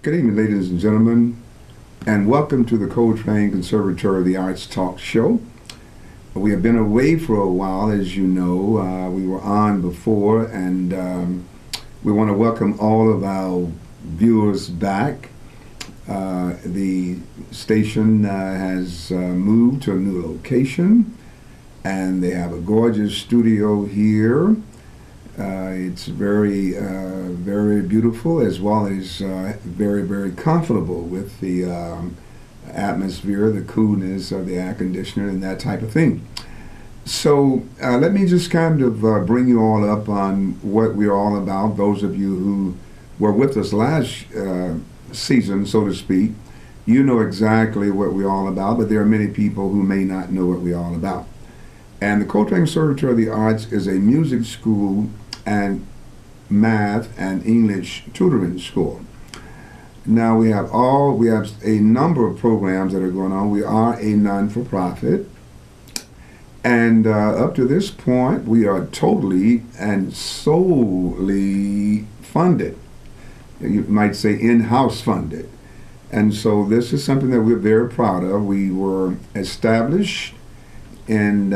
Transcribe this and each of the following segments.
Good evening, ladies and gentlemen, and welcome to the Coltrane Conservatory of the Arts Talk Show. We have been away for a while, as you know. We were on before, and we want to welcome all of our viewers back. The station has moved to a new location, and they have a gorgeous studio here. It's very beautiful, as well as very comfortable with the atmosphere, the coolness of the air conditioner, and that type of thing. So let me just kind of bring you all up on what we're all about. Those of you who were with us last season, so to speak, you know exactly what we're all about, but there are many people who may not know what we're all about. And the Coltrane Conservatory of the Arts is a music school and math and English tutoring school. Now we have a number of programs that are going on. We are a non-for-profit, and up to this point we are totally and solely funded. You might say in-house funded. And so this is something that we're very proud of. We were established in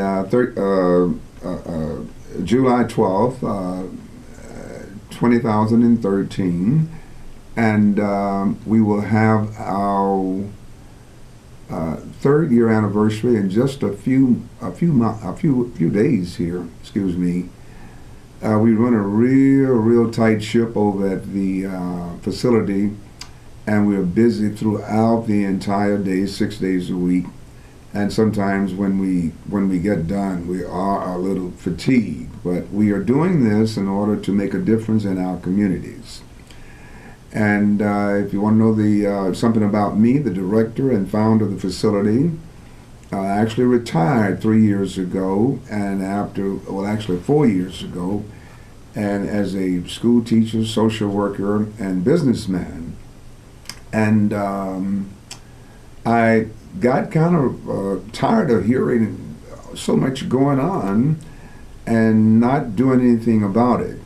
July 12th, 2013, and we will have our third year anniversary in just a few days here. Excuse me. We run a real tight ship over at the facility, and we're busy throughout the entire day, 6 days a week. And sometimes when we get done, we are a little fatigued. But we are doing this in order to make a difference in our communities. And if you want to know something about me, the director and founder of the facility, I actually retired 3 years ago, and actually 4 years ago, and as a school teacher, social worker, and businessman. And I got kind of tired of hearing so much going on and not doing anything about it.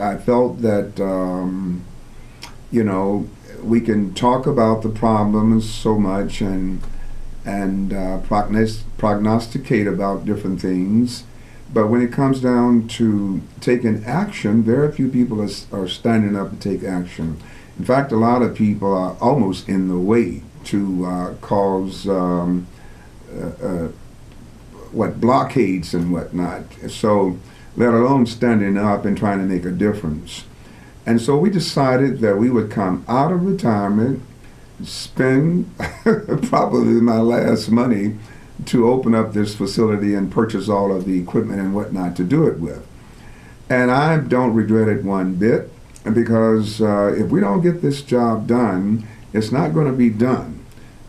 I felt that, we can talk about the problems so much and prognosticate about different things, but when it comes down to taking action, very few people are standing up to take action. In fact, a lot of people are almost in the way to cause blockades and whatnot. So, let alone standing up and trying to make a difference. And so we decided that we would come out of retirement, spend probably my last money to open up this facility and purchase all of the equipment and whatnot to do it with. And I don't regret it one bit, because if we don't get this job done, it's not going to be done.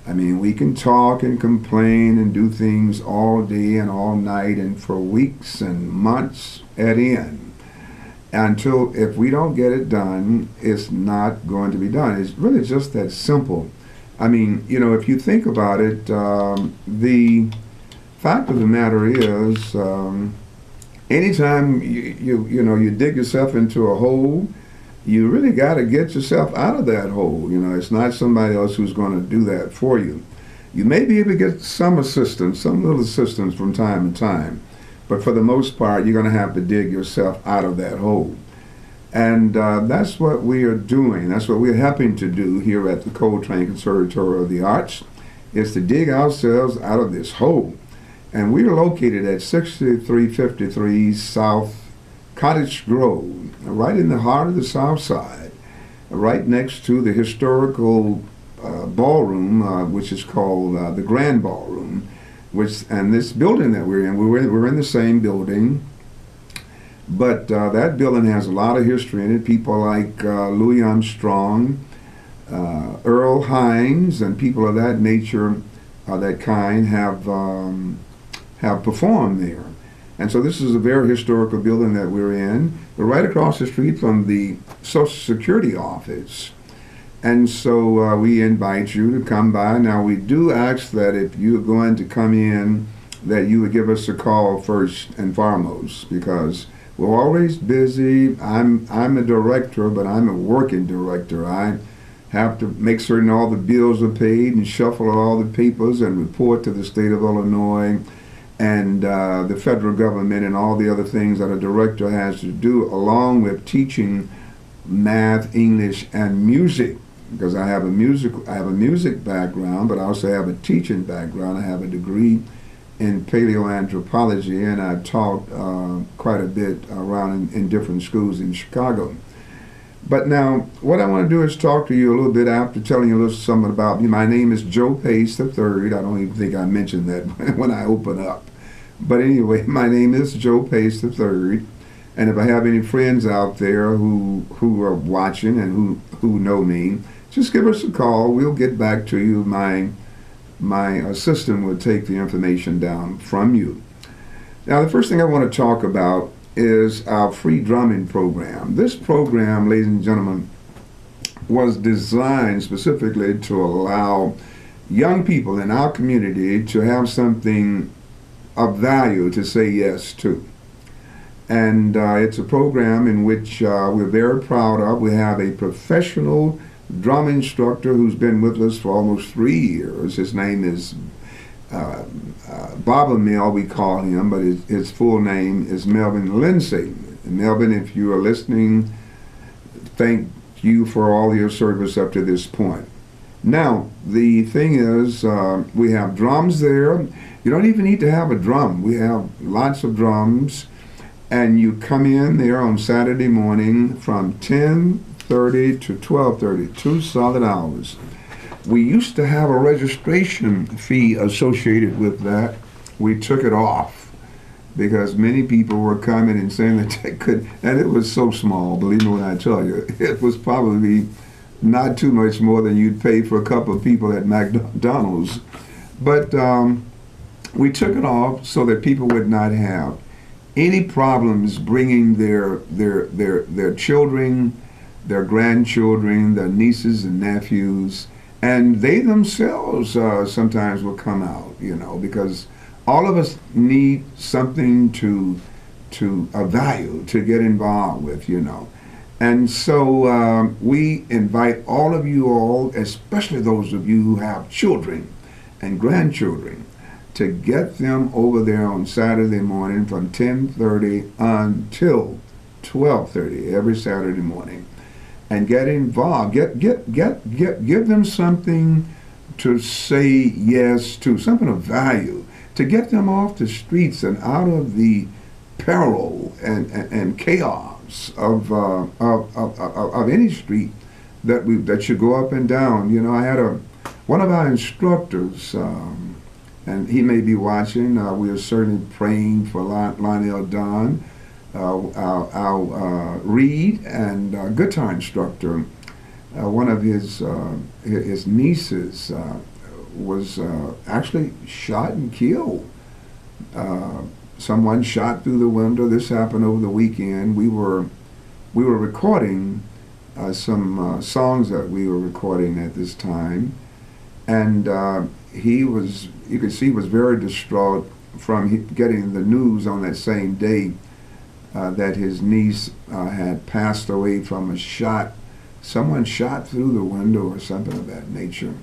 I mean, we can talk and complain and do things all day and all night and for weeks and months at end. If we don't get it done, it's not going to be done. It's really just that simple. I mean, if you think about it, the fact of the matter is, anytime you dig yourself into a hole, you really got to get yourself out of that hole. It's not somebody else who's going to do that for you. You may be able to get some assistance, some little assistance from time to time, but for the most part, you're going to have to dig yourself out of that hole. And that's what we are doing. That's what we're helping to do here at the Coltrane Conservatory of the Arts, is to dig ourselves out of this hole. And we are located at 6353 South Cottage Grove, right in the heart of the South Side, right next to the historical ballroom, which is called the Grand Ballroom, and this building that we're in, we're in the same building, but that building has a lot of history in it. People like Louis Armstrong, Earl Hines, and people of that nature, that kind, have performed there. And so this is a very historical building that we're in. We're right across the street from the Social Security office. And so we invite you to come by. Now, we do ask that if you're going to come in, that you would give us a call first and foremost, because we're always busy. I'm a director, but I'm a working director. I have to make certain all the bills are paid and shuffle all the papers and report to the state of Illinois and the federal government and all the other things that a director has to do, along with teaching math, English, and music. Because I have a music background, but I also have a teaching background. I have a degree in paleoanthropology, and I taught quite a bit around in different schools in Chicago. But now, what I want to do is talk to you a little bit after telling you a little something about me. My name is Joe Pace III. I don't even think I mentioned that when I open up. But anyway, my name is Joe Pace III. And if I have any friends out there who are watching and who know me, just give us a call. We'll get back to you. My assistant will take the information down from you. Now, the first thing I want to talk about is our free drumming program. This program, ladies and gentlemen, was designed specifically to allow young people in our community to have something of value to say yes to. And it's a program in which we're very proud of. We have a professional drum instructor who's been with us for almost 3 years. His name is Baba Mel, we call him, but his full name is Melvin Lindsay. And Melvin, if you are listening, thank you for all your service up to this point. Now, the thing is, we have drums there. You don't even need to have a drum. We have lots of drums. And you come in there on Saturday morning from 10:30 to 12:30, 2 solid hours. We used to have a registration fee associated with that. We took it off because many people were coming and saying that they could, and it was so small, believe me when I tell you, it was probably not too much more than you'd pay for a couple of people at McDonald's. But we took it off so that people would not have any problems bringing their children, their grandchildren, their nieces and nephews, and they themselves sometimes will come out, because all of us need something to value, to get involved with, And so we invite all of you all, especially those of you who have children and grandchildren, to get them over there on Saturday morning from 10:30 until 12:30 every Saturday morning, and get involved. Give them something to say yes to, something of value, to get them off the streets and out of the peril and chaos of any street that you go up and down. I had one of our instructors. And he may be watching. We are certainly praying for Lionel Don, our reed and guitar instructor. One of his nieces was actually shot and killed. Someone shot through the window. This happened over the weekend. We were recording some songs that we were recording at this time, and you could see he was very distraught from getting the news on that same day that his niece had passed away from a shot. Someone shot through the window or something of that nature.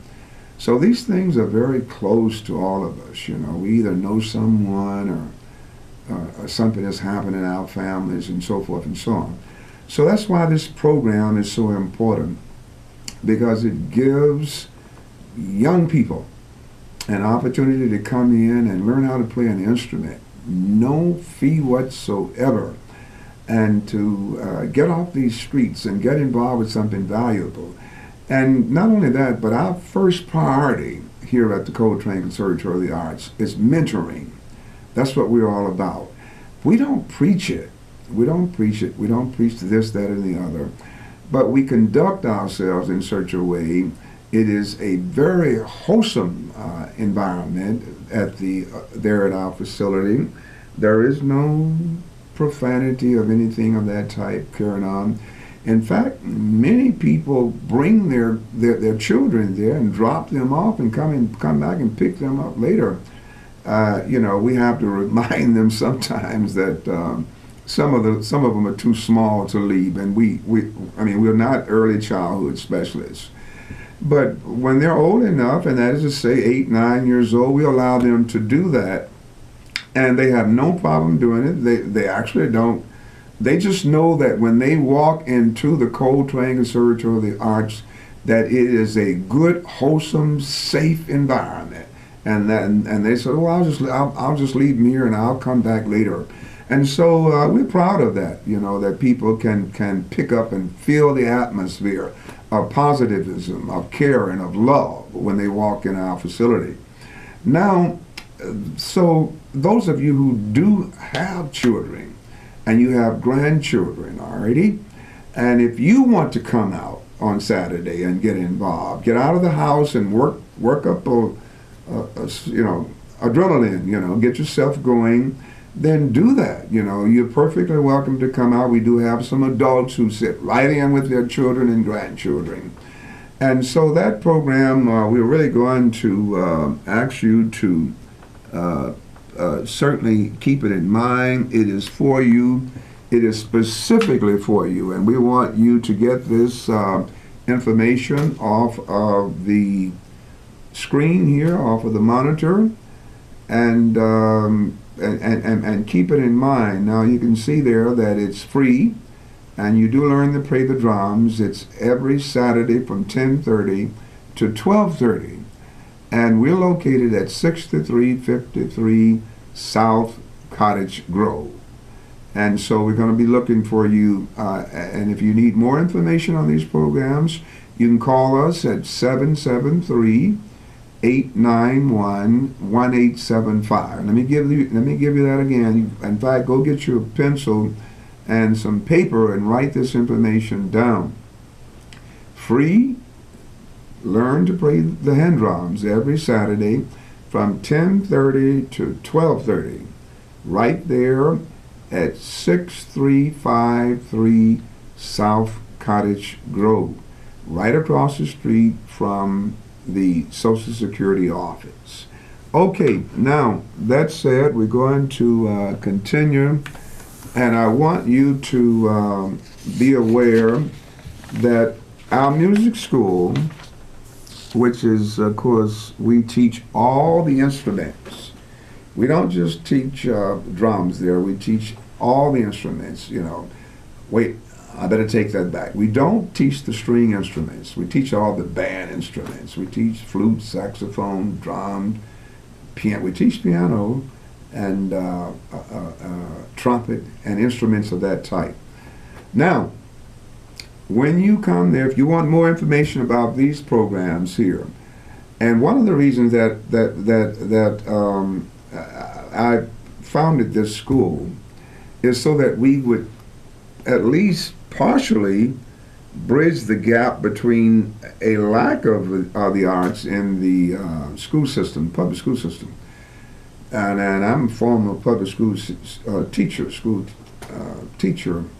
So these things are very close to all of us. We either know someone or something has happened in our families and so forth and so on. So that's why this program is so important, because it gives young people an opportunity to come in and learn how to play an instrument, no fee whatsoever, and to get off these streets and get involved with something valuable. And not only that, but our first priority here at the Coltrane Conservatory of the Arts is mentoring. That's what we're all about. We don't preach it. We don't preach this, that, and the other. But we conduct ourselves in such a way. It is a very wholesome environment there at our facility. There is no profanity of anything of that type carrying on. In fact, many people bring their children there and drop them off and come back and pick them up later. We have to remind them sometimes that some of them are too small to leave, and we're not early childhood specialists. But when they're old enough, and that is to say 8, 9 years old, we allow them to do that. And they have no problem doing it. They actually don't. They just know that when they walk into the Coltrane Conservatory of the Arts, that it is a good, wholesome, safe environment. And they said, well, I'll just leave them here and I'll come back later. And so we're proud of that, that people can pick up and feel the atmosphere of positivism, of care, and of love when they walk in our facility. Now, so those of you who do have children and you have grandchildren already, and if you want to come out on Saturday and get involved, get out of the house and work up adrenaline, get yourself going, then do that. You're perfectly welcome to come out. We do have some adults who sit right in with their children and grandchildren. And so that program, we're really going to ask you to certainly keep it in mind. It is for you. It is specifically for you. And we want you to get this information off of the screen here, off of the monitor, and keep it in mind. Now you can see there that it's free, and you do learn to play the drums. It's every Saturday from 10:30 to 12:30, and we're located at 6353 South Cottage Grove. And so we're going to be looking for you, and if you need more information on these programs, you can call us at 773-891-1875. Let me give you that again. In fact, go get your pencil and some paper and write this information down. Free, learn to play the hand drums every Saturday from 10:30 to 12:30, right there at 6353 South Cottage Grove, right across the street from the Social Security office. Okay, now that said, we're going to continue, and I want you to be aware that our music school, which is, of course, we teach all the instruments. We don't just teach drums there, we teach all the instruments, Wait, I better take that back. We don't teach the string instruments. We teach all the band instruments. We teach flute, saxophone, drum, piano. We teach piano and trumpet and instruments of that type. Now, when you come there, if you want more information about these programs here, and one of the reasons that I founded this school is so that we would at least partially bridge the gap between a lack of the arts in the school system, public school system. And I'm a former public school teacher,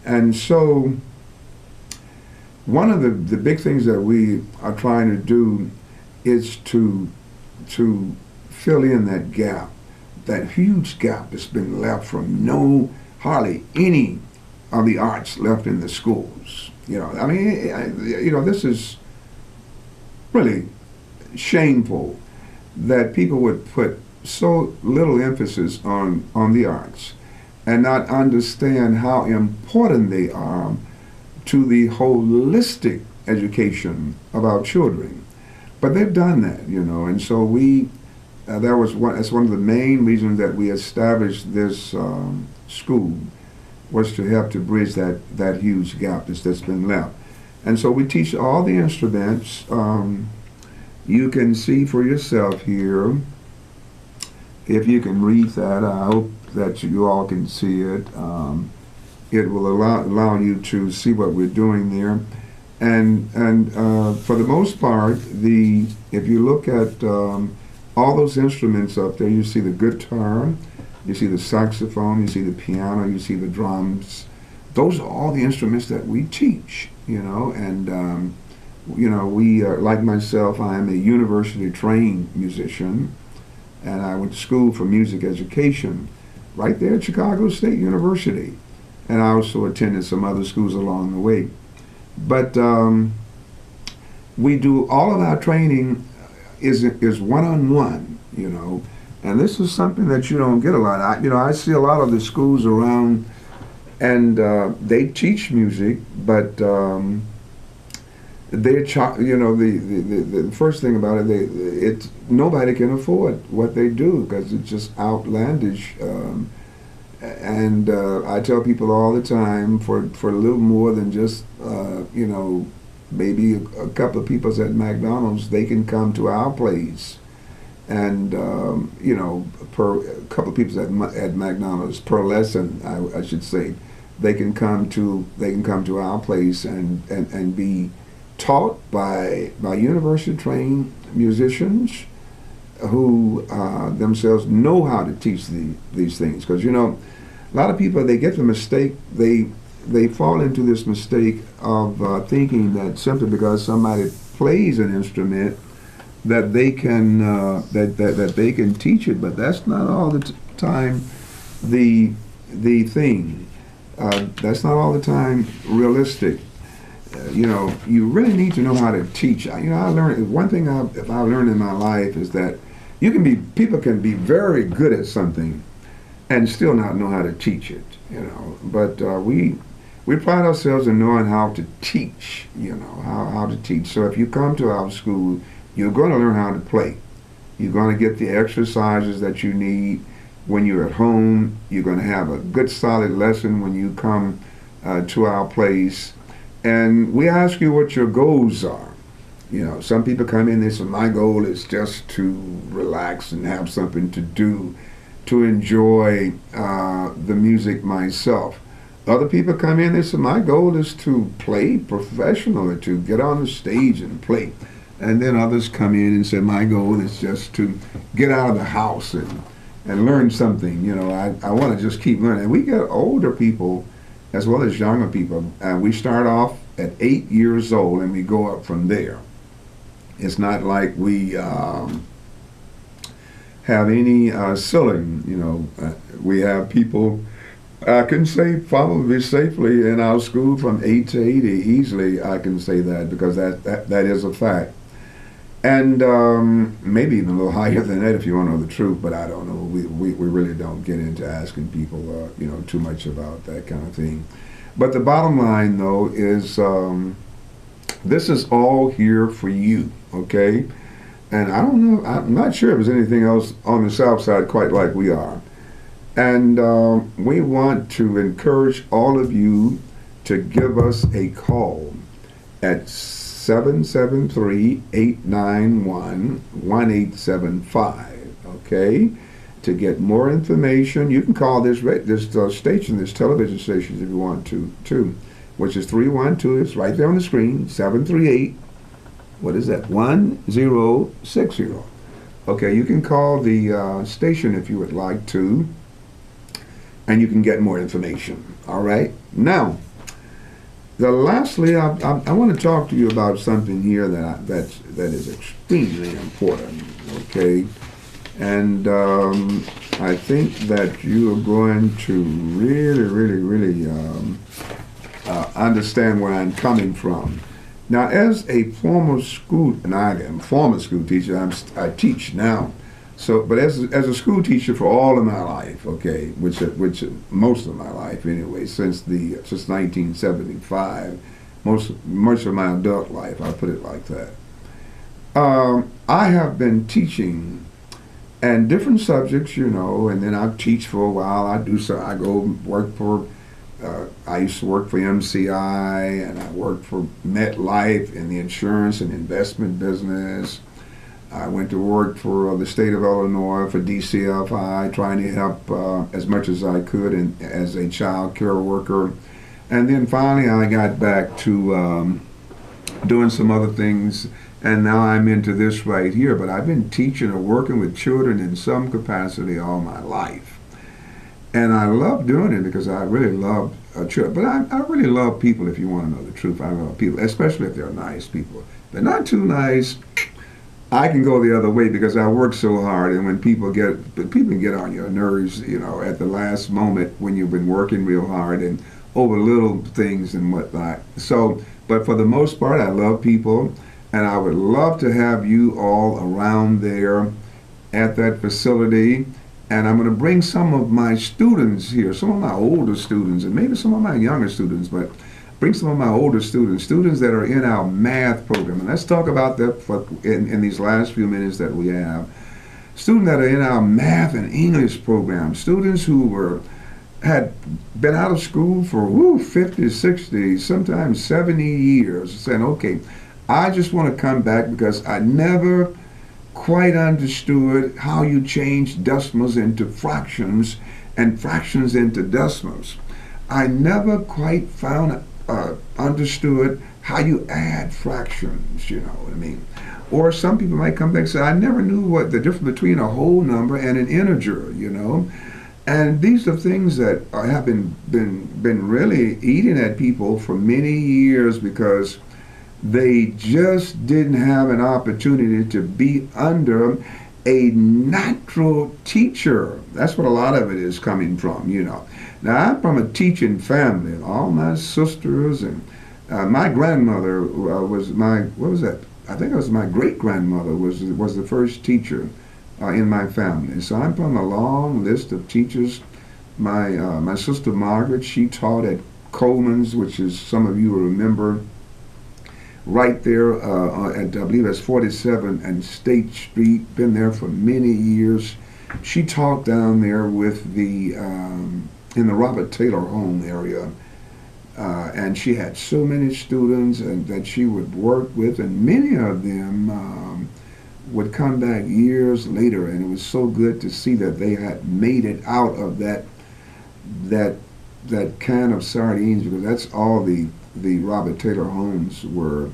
and so one of the big things that we are trying to do is to fill in that gap, that huge gap that's been left from hardly any of the arts left in the schools. This is really shameful that people would put so little emphasis on the arts and not understand how important they are to the holistic education of our children. But they've done that, and so that's one of the main reasons that we established this school, was to help to bridge that huge gap that's been left. And so we teach all the instruments. You can see for yourself here, if you can read that. I hope that you all can see it. It will allow you to see what we're doing there. And for the most part, if you look at all those instruments up there, you see the guitar, you see the saxophone, you see the piano, you see the drums. Those are all the instruments that we teach, and we like myself, I am a university trained musician, and I went to school for music education right there at Chicago State University, and I also attended some other schools along the way. But we do all of our training is one-on-one, you know, and this is something that you don't get a lot. I see a lot of the schools around, and they teach music, but the first thing about it, nobody can afford what they do because it's just outlandish. And I tell people all the time, for a little more than just maybe a couple of people at McDonald's, they can come to our place, and per a couple of people at McDonald's per lesson, I should say, they can come to our place and be taught by university trained musicians who themselves know how to teach these things. Because a lot of people, they get the mistake, they fall into this mistake of thinking that simply because somebody plays an instrument that they can that they can teach it, but that's not all the time the thing. That's not all the time realistic. You really need to know how to teach. I learned one thing I've learned in my life is that people can be very good at something and still not know how to teach it. But we pride ourselves in knowing how to teach. How to teach. So if you come to our school, you're going to learn how to play. You're going to get the exercises that you need when you're at home. You're going to have a good solid lesson when you come to our place. And we ask you what your goals are. Some people come in, they say, my goal is just to relax and have something to do, to enjoy the music myself. Other people come in, they say, my goal is to play professionally, to get on the stage and play. And then others come in and say, my goal is just to get out of the house and learn something. I want to just keep learning. And we get older people as well as younger people. We start off at 8 years old and we go up from there. It's not like we have any ceiling. We have people, I can say probably safely in our school from 8 to 80 easily. I can say that because that is a fact. And maybe even a little higher than that if you want to know the truth, but I don't know. We really don't get into asking people too much about that kind of thing. But the bottom line, though, is this is all here for you, okay? And I don't know, I'm not sure if there's anything else on the South Side quite like we are. And we want to encourage all of you to give us a call at 773-891-1875, okay? To get more information, you can call this station, this television station, if you want to, too, which is 312, it's right there on the screen, 738, what is that, 1060. Okay, you can call the station if you would like to, and you can get more information, all right? Now, lastly, I want to talk to you about something here that is extremely important, okay? And I think that you are going to really understand where I'm coming from. Now, as a former school, and I am a former school teacher, I teach now. So, but as a school teacher for all of my life, okay, which most of my life anyway, since 1975, much of my adult life, I'll put it like that. I have been teaching and different subjects, and then I teach for a while. I go work for. I used to work for MCI, and I worked for MetLife in the insurance and investment business. I went to work for the state of Illinois for DCFI, trying to help as much as I could as a child care worker. And then finally I got back to doing some other things, and now I'm into this right here. But I've been teaching or working with children in some capacity all my life. And I love doing it because I really love children. But I really love people, if you want to know the truth. I love people, especially if they're nice people. If they're not too nice, I can go the other way because I work so hard, and when people get on your nerves, at the last moment when you've been working real hard and over little things and whatnot. So, but for the most part, I love people. and I would love to have you all around there at that facility. And I'm going to bring some of my students here, some of my older students, and maybe some of my younger students, but bring some of my older students, students that are in our math program. And let's talk about that in these last few minutes that we have. Students that are in our math and English program, students who had been out of school for 50, 60, sometimes 70 years, saying, okay, I just want to come back because I never quite understood how you change decimals into fractions and fractions into decimals. I never quite understood how you add fractions, you know what I mean? Or some people might come back and say, I never knew what the difference between a whole number and an integer, you know? And these are things that have been really eating at people for many years because they just didn't have an opportunity to be under a natural teacher. That's what a lot of it is coming from, you know. Now, I'm from a teaching family. All my sisters and my grandmother was I think it was my great-grandmother was the first teacher in my family. So I'm from a long list of teachers. My sister Margaret, she taught at Coleman's, which is, some of you will remember, right there at, I believe that's 47 and State Street. Been there for many years. She taught down there with the in the Robert Taylor home area, and she had so many students and that she would work with, and many of them would come back years later, and it was so good to see that they had made it out of that can of sardines, because that's all the Robert Taylor homes were,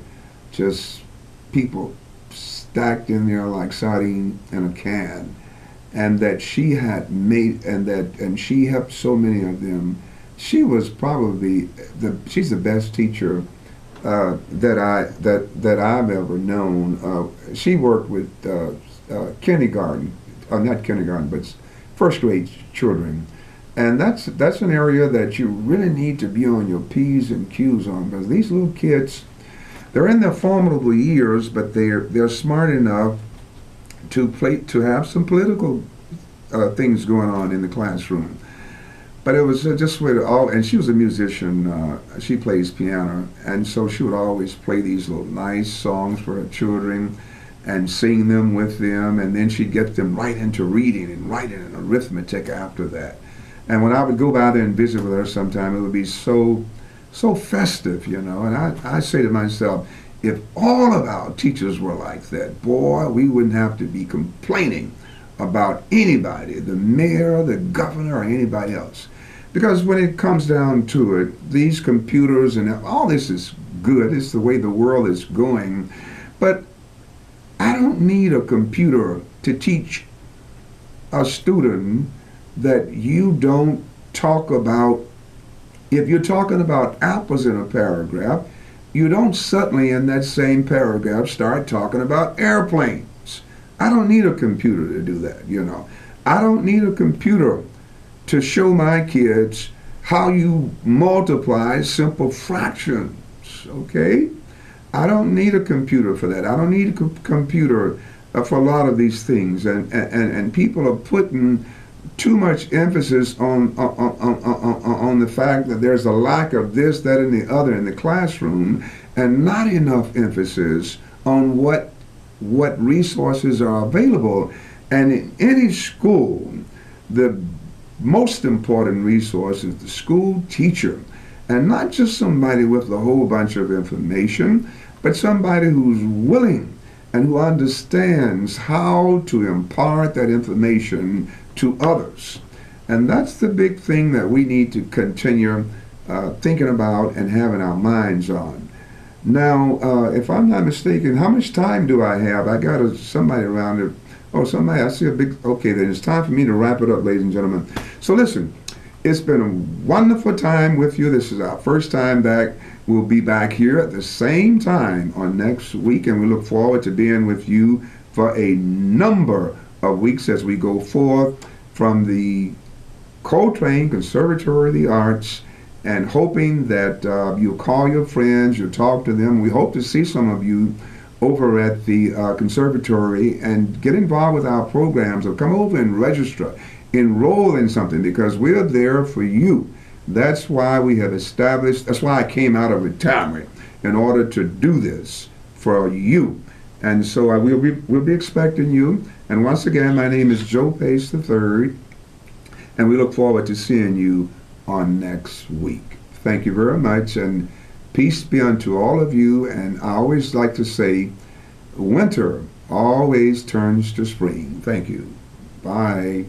just people stacked in there like sardine in a can, and that she had made, and she helped so many of them. She was probably she's the best teacher that I've ever known. She worked with kindergarten, not kindergarten, but first grade children. And that's an area that you really need to be on your P's and Q's on, because these little kids, they're in their formidable years, but they're smart enough to have some political things going on in the classroom. But it was just with all, and she was a musician. She plays piano, and so she would always play these little nice songs for her children and sing them with them, and then she'd get them right into reading and writing and arithmetic after that. And when I would go by there and visit with her sometime, it would be so festive, you know. And I say to myself, if all of our teachers were like that, boy, we wouldn't have to be complaining about anybody, the mayor, the governor, or anybody else. Because when it comes down to it, these computers and all this is good. It's the way the world is going. But I don't need a computer to teach a student that you don't talk about. If you're talking about apples in a paragraph, you don't suddenly in that same paragraph start talking about airplanes. I don't need a computer to do that, you know. I don't need a computer to show my kids how you multiply simple fractions, okay? I don't need a computer for that. I don't need a computer for a lot of these things. And people are putting too much emphasis on the fact that there's a lack of this, that, and the other in the classroom, and not enough emphasis on what resources are available. And in any school, the most important resource is the school teacher, and not just somebody with a whole bunch of information, but somebody who's willing and who understands how to impart that information to others. And that's the big thing that we need to continue thinking about and having our minds on. Now, if I'm not mistaken, how much time do I have? I got somebody around here. Oh, somebody, I see a big, okay, then it's time for me to wrap it up, ladies and gentlemen. So listen, it's been a wonderful time with you. This is our first time back. We'll be back here at the same time on next week, and we look forward to being with you for a number of weeks as we go forth from the Coltrane Conservatory of the Arts, and hoping that you'll call your friends, you'll talk to them. We hope to see some of you over at the conservatory and get involved with our programs, or come over and register, enroll in something, because we're there for you. That's why we have established, that's why I came out of retirement, in order to do this for you. And so we'll be expecting you. And once again, my name is Joe Pace III, and we look forward to seeing you on next week. Thank you very much, and peace be unto all of you. And I always like to say, winter always turns to spring. Thank you. Bye.